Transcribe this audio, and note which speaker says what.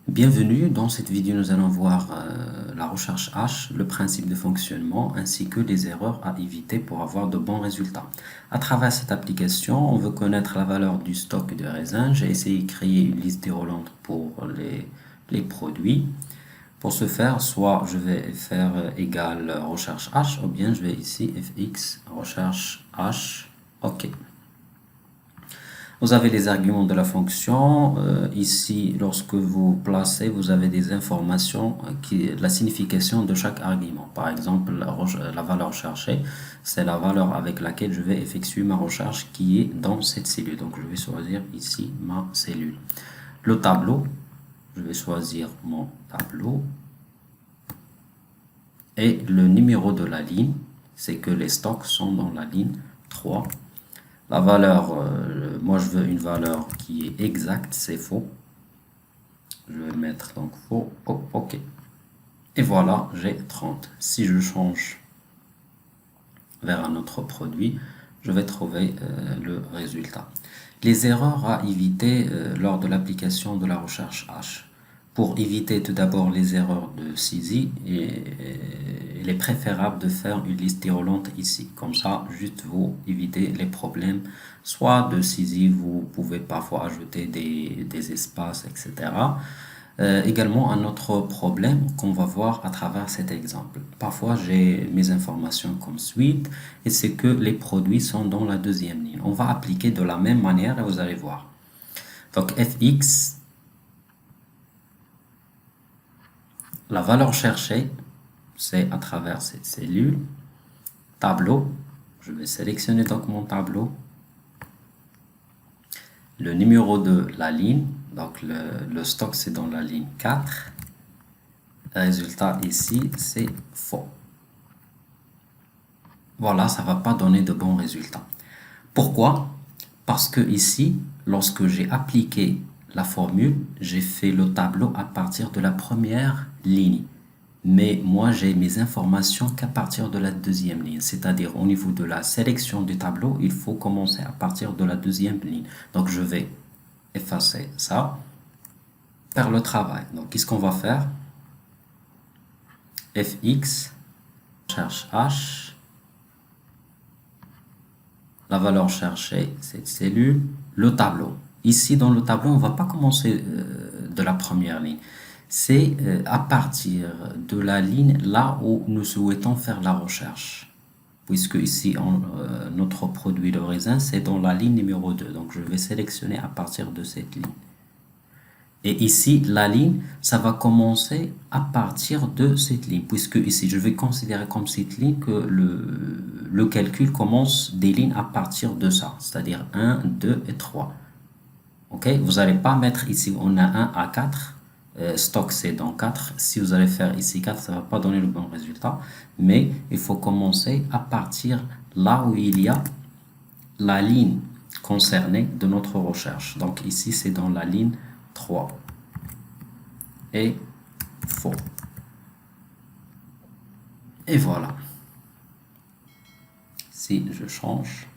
Speaker 1: Bienvenue, dans cette vidéo nous allons voir la recherche H, le principe de fonctionnement ainsi que les erreurs à éviter pour avoir de bons résultats. À travers cette application, on veut connaître la valeur du stock de raisin. J'ai essayé de créer une liste déroulante pour les produits. Pour ce faire, soit je vais faire égal recherche H ou bien je vais ici fx recherche H, OK. Vous avez les arguments de la fonction. Ici, lorsque vous placez, vous avez des informations la signification de chaque argument. Par exemple, la valeur cherchée, c'est la valeur avec laquelle je vais effectuer ma recherche qui est dans cette cellule. Donc, je vais choisir ici ma cellule. Le tableau, je vais choisir mon tableau. Et le numéro de la ligne, c'est que les stocks sont dans la ligne 3. La valeur, moi je veux une valeur qui est exacte, c'est faux. Je vais mettre donc faux, oh, OK. Et voilà, j'ai 30. Si je change vers un autre produit, je vais trouver le résultat. Les erreurs à éviter lors de l'application de la recherche H. Pour éviter tout d'abord les erreurs de saisie, il est préférable de faire une liste déroulante ici. Comme ça, juste vous évitez les problèmes. Soit de saisie, vous pouvez parfois ajouter des espaces, etc. Également, un autre problème qu'on va voir à travers cet exemple. Parfois, j'ai mes informations comme suite et c'est que les produits sont dans la deuxième ligne. On va appliquer de la même manière et vous allez voir. Donc, fx, la valeur cherchée, c'est à travers cette cellule. Tableau, je vais sélectionner donc mon tableau. Le numéro de la ligne, donc le stock c'est dans la ligne 4. Résultat ici, c'est faux. Voilà, ça ne va pas donner de bons résultats. Pourquoi? Parce que ici, lorsque j'ai appliqué la formule, j'ai fait le tableau à partir de la première ligne. Mais moi, j'ai mes informations qu'à partir de la deuxième ligne. C'est-à-dire, au niveau de la sélection du tableau, il faut commencer à partir de la deuxième ligne. Donc, je vais effacer ça, faire le travail. Donc, qu'est-ce qu'on va faire? fx, cherche h, la valeur cherchée, cette cellule, le tableau. Ici, dans le tableau, on ne va pas commencer de la première ligne. C'est à partir de la ligne là où nous souhaitons faire la recherche. Puisque ici, notre produit de raisin, c'est dans la ligne numéro 2. Donc, je vais sélectionner à partir de cette ligne. Et ici, la ligne, ça va commencer à partir de cette ligne. Puisque ici, je vais considérer comme cette ligne que le calcul commence des lignes à partir de ça. C'est-à-dire 1, 2 et 3. OK? Vous n'allez pas mettre ici, on a 1 à 4. Stock c'est dans 4. Si vous allez faire ici 4, ça ne va pas donner le bon résultat. Mais il faut commencer à partir là où il y a la ligne concernée de notre recherche. Donc ici, c'est dans la ligne 3. Et faux. Et voilà. Si je change